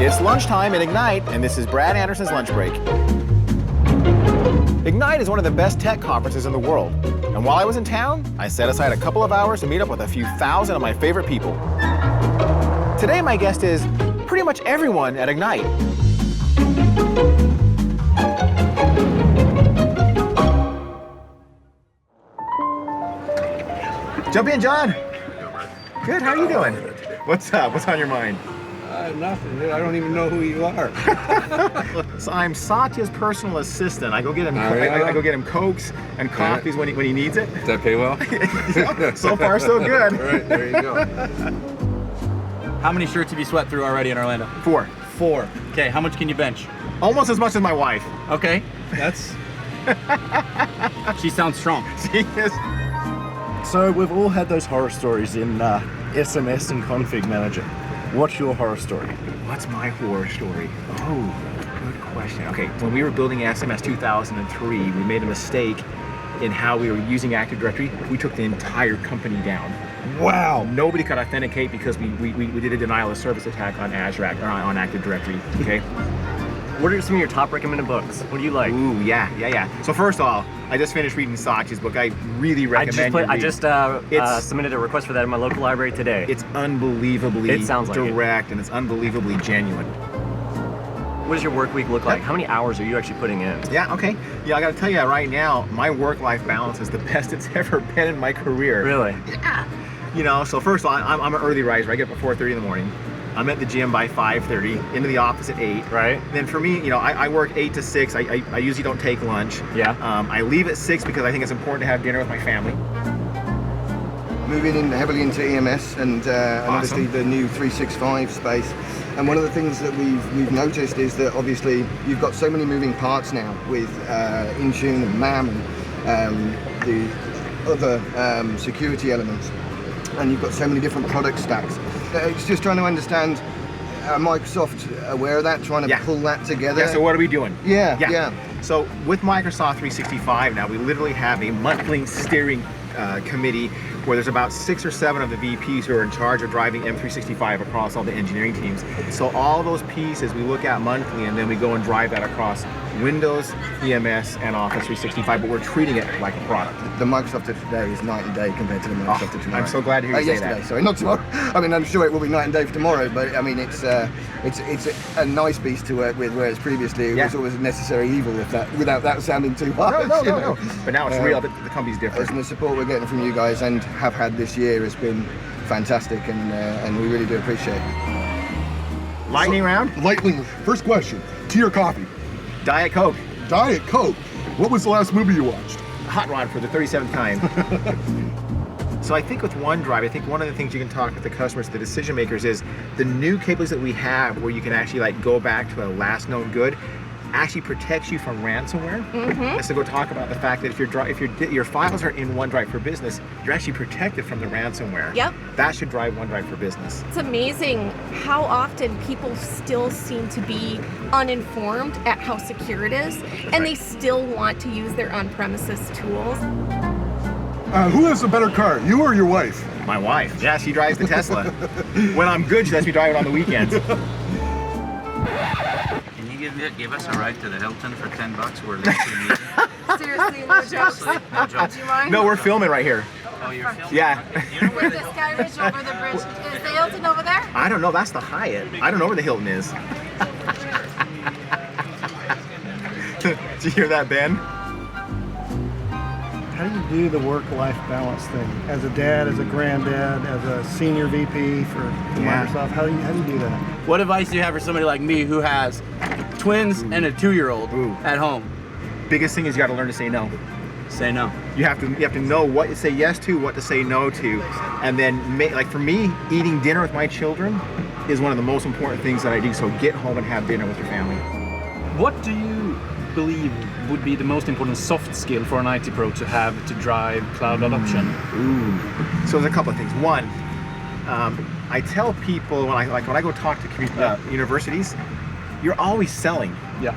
It's lunchtime at Ignite, and this is Brad Anderson's Lunch Break. Ignite is one of the best tech conferences in the world. And while I was in town, I set aside a couple of hours to meet up with a few thousand of my favorite people. Today, my guest is pretty much everyone at Ignite. Jump in, John. Good, how are you doing? What's up? What's on your mind? Nothing. I don't even know who you are. So I'm Satya's personal assistant. I go get him. Yeah? I go get him Cokes and coffees when he needs it. Does that pay well? So far, so good. All right, there you go. How many shirts have you sweat through already in Orlando? 4. 4. Okay, how much can you bench? Almost as much as my wife. Okay, that's... She sounds strong. She is. So we've all had those horror stories in SMS and Config Manager. What's your horror story? What's my horror story? Oh, good question. Okay, when we were building SMS 2003, we made a mistake in how we were using Active Directory. We took the entire company down. Wow. Nobody could authenticate because we did a denial of service attack on Azure or on Active Directory. Okay. What are some of your top recommended books? What do you like? Ooh, yeah. So first of all, I just finished reading Satya's book. I really recommend I just submitted a request for that in my local library today. It's unbelievably direct and it's unbelievably genuine. What does your work week look like? How many hours are you actually putting in? Yeah, okay. Yeah, I gotta tell you right now, my work-life balance is the best it's ever been in my career. Really? Yeah. You know, so first of all, I'm an early riser. I get up at 4:30 in the morning. I'm at the gym by 5:30, into the office at 8. Right. And then for me, you know, I work 8 to 6. I usually don't take lunch. Yeah. I leave at 6 because I think it's important to have dinner with my family. Moving in heavily into EMS and obviously the new 365 space. And one of the things that we've noticed is that obviously you've got so many moving parts now with Intune and MAM and the other security elements. And you've got so many different product stacks. It's just trying to understand, Microsoft aware of that, trying to pull that together? Yeah, so what are we doing? Yeah. So with Microsoft 365 now, we literally have a monthly steering committee where there's about 6 or 7 of the VPs who are in charge of driving M365 across all the engineering teams. So all those pieces we look at monthly and then we go and drive that across Windows, EMS, and Office 365, but we're treating it like a product. The Microsoft of today is night and day compared to the Microsoft of tomorrow. I'm so glad to hear you say yesterday, that. Sorry, not tomorrow. I mean, I'm sure it will be night and day for tomorrow, but I mean, it's a nice beast to work with, whereas previously it was always a necessary evil without that sounding too harsh. No. But now it's real, the company's different. And the support we're getting from you guys and have had this year has been fantastic, and we really do appreciate it. Lightning round? Lightning. First question, tea or coffee? Diet Coke. Diet Coke. What was the last movie you watched? Hot Rod for the 37th time. So I think with OneDrive, I think one of the things you can talk with the customers, the decision makers, is the new capabilities that we have where you can actually like go back to a last known good actually protects you from ransomware. And so go talk about the fact that if your files are in OneDrive for Business, you're actually protected from the ransomware. Yep. That should drive OneDrive for Business. It's amazing how often people still seem to be uninformed at how secure it is, and they still want to use their on-premises tools. Who has a better car, you or your wife? My wife. Yeah, she drives the Tesla. When I'm good, she lets me drive it on the weekends. Give us a ride to the Hilton for $10. We're late to the meeting. Seriously, no jokes. No jokes. Do you mind? No, we're filming right here. Oh, you're filming? Yeah. You know where With the Sky Ridge over the bridge. Is the Hilton over there? I don't know, that's the Hyatt. I don't know where the Hilton is. Did you hear that, Ben? How do you do the work-life balance thing? As a dad, as a granddad, as a senior VP for Microsoft, how do you do that? What advice do you have for somebody like me who has twins and a 2-year-old at home? Biggest thing is you got to learn to say no. Say no. You have to know what to say yes to, what to say no to, and then like for me, eating dinner with my children is one of the most important things that I do. So get home and have dinner with your family. What do you believe would be the most important soft skill for an IT pro to have to drive cloud adoption? So there's a couple of things. One, I tell people when I go talk to universities, you're always selling. Yeah.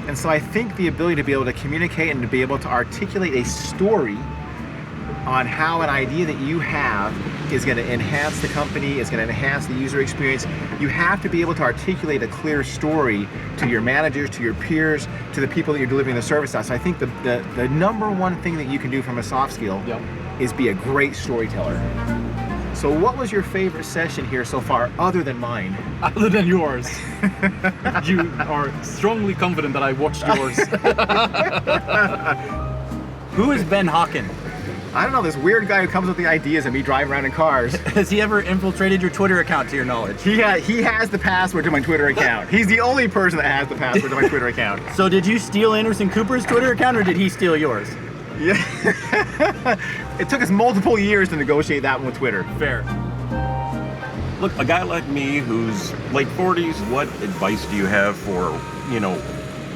And so I think the ability to be able to communicate and to be able to articulate a story on how an idea that you have think is going to enhance the company, is going to enhance the user experience. You have to be able to articulate a clear story to your managers, to your peers, to the people that you're delivering the service to. So I think the number one thing that you can do from a soft skill is be a great storyteller. So what was your favorite session here so far, other than mine? Other than yours. You are strongly confident that I watched yours. Who is Ben Hawken? I don't know, this weird guy who comes with the ideas of me driving around in cars. Has he ever infiltrated your Twitter account, to your knowledge? He has the password to my Twitter account. He's the only person that has the password to my Twitter account. So did you steal Anderson Cooper's Twitter account, or did he steal yours? Yeah. It took us multiple years to negotiate that one with Twitter. Fair. Look, a guy like me who's late 40s, what advice do you have for, you know,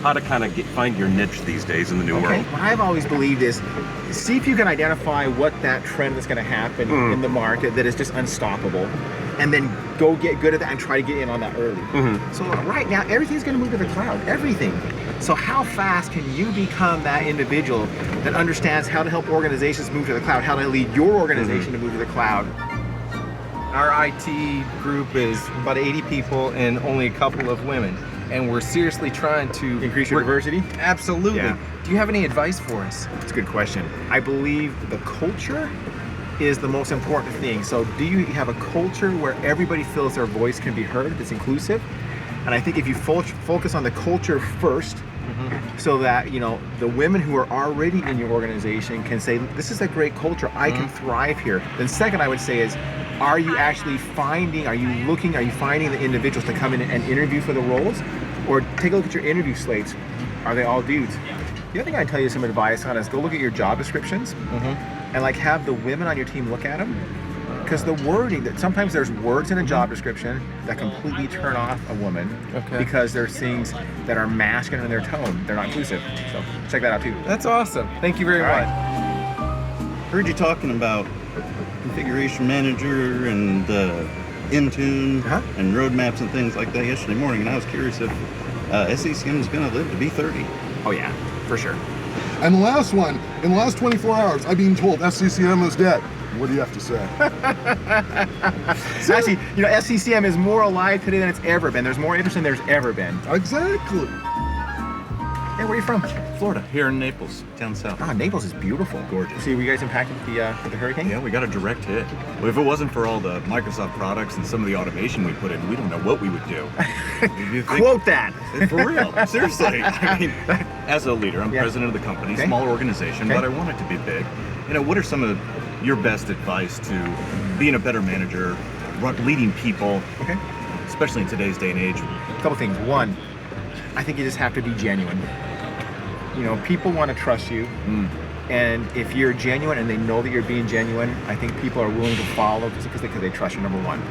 how to kind of find your niche these days in the new world? What I've always believed is, see if you can identify what that trend that's going to happen in the market that is just unstoppable, and then go get good at that and try to get in on that early. So right now, everything's going to move to the cloud, everything. So how fast can you become that individual that understands how to help organizations move to the cloud, how to lead your organization to move to the cloud? Our IT group is about 80 people and only a couple of women. And we're seriously trying to increase your diversity? Absolutely. Yeah. Do you have any advice for us? That's a good question. I believe the culture is the most important thing. So do you have a culture where everybody feels their voice can be heard, that's inclusive? And I think if you focus on the culture first, so that, you know, the women who are already in your organization can say, this is a great culture, I can thrive here. Then second, I would say is, are you actually finding, are you finding the individuals to come in and interview for the roles? Or take a look at your interview slates. Are they all dudes? The other thing I'd tell you some advice on is go look at your job descriptions and like have the women on your team look at them. Because the wording, that sometimes there's words in a job description that completely turn off a woman because there's things that are masculine in their tone. They're not inclusive. So check that out too. That's awesome. Thank you very much. Heard you talking about configuration manager and Intune and roadmaps and things like that yesterday morning, and I was curious if SCCM is going to live to be 30. Oh yeah, for sure. And the last one, in the last 24 hours, I've been told SCCM is dead. What do you have to say? So actually, you know, SCCM is more alive today than it's ever been. There's more interest than there's ever been. Exactly. Hey, where are you from? Florida, here in Naples, down south. Ah, Naples is beautiful. Gorgeous. See, were you guys impacted with the hurricane? Yeah, we got a direct hit. Well, if it wasn't for all the Microsoft products and some of the automation we put in, we don't know what we would do. Quote that. For real, seriously. I mean, as a leader, I'm president of the company, small organization, but I want it to be big. You know, what are some of your best advice to being a better manager, leading people, especially in today's day and age? A couple things. One, I think you just have to be genuine. You know, people want to trust you, and if you're genuine and they know that you're being genuine, I think people are willing to follow just because they trust you, number one.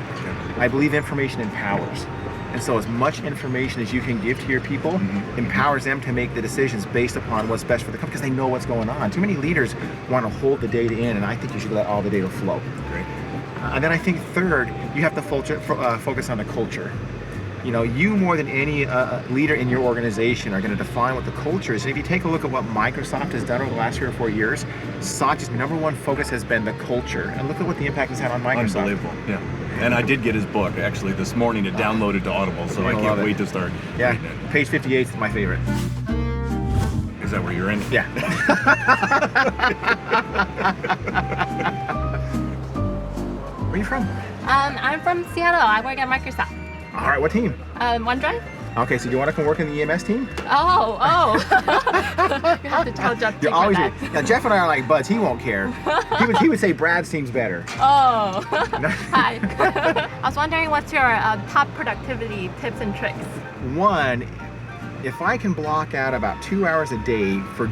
I believe information empowers. And so as much information as you can give to your people empowers them to make the decisions based upon what's best for the company because they know what's going on. Too many leaders want to hold the data in, and I think you should let all the data flow. Great. And then I think third, you have to focus on the culture. You know, you more than any leader in your organization are going to define what the culture is. And if you take a look at what Microsoft has done over the last 3 or 4 years, Satya's number one focus has been the culture. And look at what the impact has had on Microsoft. Unbelievable, yeah. And I did get his book actually this morning. It downloaded to Audible, so I can't wait to start. Yeah, page 58 is my favorite. Is that where you're in? Yeah. Where are you from? I'm from Seattle. I work at Microsoft. All right, what team? OneDrive. Okay, so do you want to come work in the EMS team? Oh. You have to tell Jeff. You're always now. Jeff and I are like buds. He won't care. He would say Brad's team's better. Oh. Hi. I was wondering what's your top productivity tips and tricks? One, if I can block out about 2 hours a day for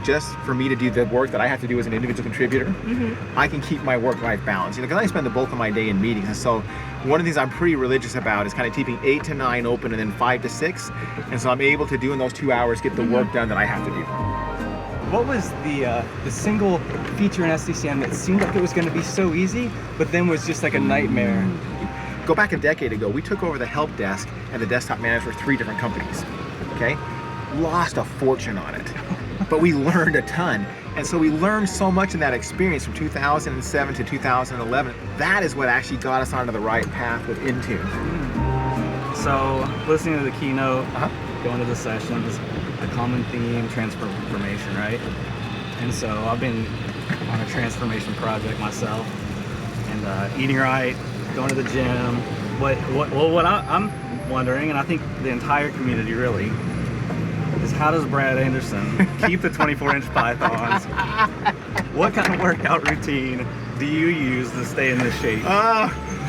me to do the work that I have to do as an individual contributor, I can keep my work-life balance. You know, because I spend the bulk of my day in meetings, and so one of the things I'm pretty religious about is kind of keeping 8 to 9 open and then 5 to 6, and so I'm able to do in those 2 hours get the work done that I have to do. What was the single feature in SCCM that seemed like it was going to be so easy, but then was just like a nightmare? Go back a decade ago, we took over the help desk and the desktop manager for 3 different companies. Okay, lost a fortune on it, but we learned a ton. And so we learned so much in that experience from 2007 to 2011. That is what actually got us onto the right path with Intune. So listening to the keynote, going to the sessions, the common theme, transfer of information, right? And so I've been on a transformation project myself, and eating right, going to the gym. What I'm wondering, and I think the entire community really, is how does Brad Anderson keep the 24-inch pythons? What kind of workout routine do you use to stay in this shape?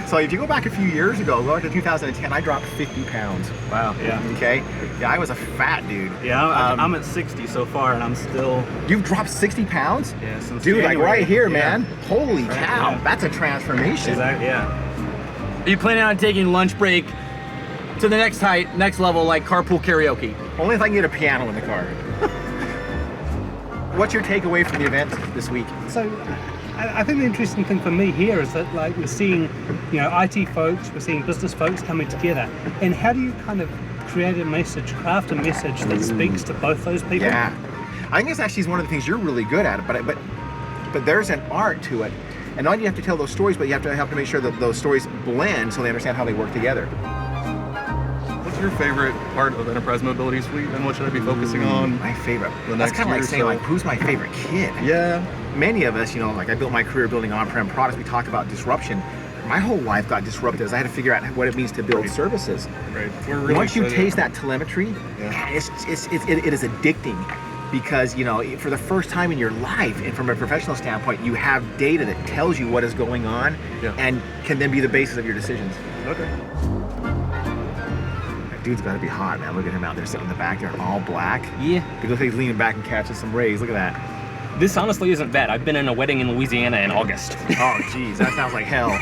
So if you go back a few years ago, go back to 2010, I dropped 50 pounds. Wow, yeah. Okay? Yeah, I was a fat dude. Yeah, I'm at 60 so far, and I'm still... You've dropped 60 pounds? Yeah, since Dude, January. like right here, Yeah. man. Holy cow, yeah. that's a transformation. Exactly, yeah. Are you planning on taking lunch break to the next height, next level, like carpool karaoke? Only if I can get a piano in the car. What's your takeaway from the event this week? So I think the interesting thing for me here is that like we're seeing, IT folks, we're seeing business folks coming together. And how do you kind of create a message, craft a message that speaks to both those people? Yeah. I think this actually is one of the things you're really good at, but there's an art to it. And not only do you have to tell those stories, but you have to make sure that those stories blend so they understand how they work together. What's your favorite part of Enterprise Mobility Suite, and what should I be focusing on? My favorite. The That's next kind of year like or saying, so? like, who's my favorite kid? Yeah. Many of us, like I built my career building on-prem products. We talk about disruption. My whole life got disrupted as I had to figure out what it means to build services. Right. We're really Once you excited. taste that telemetry, man, it is addicting. Because for the first time in your life, and from a professional standpoint, you have data that tells you what is going on, and can then be the basis of your decisions. Okay. That dude's got to be hot, man. Look at him out there sitting in the back there, all black. Yeah. He looks like he's leaning back and catching some rays. Look at that. This honestly isn't bad. I've been in a wedding in Louisiana in August. Oh, geez, that sounds like hell.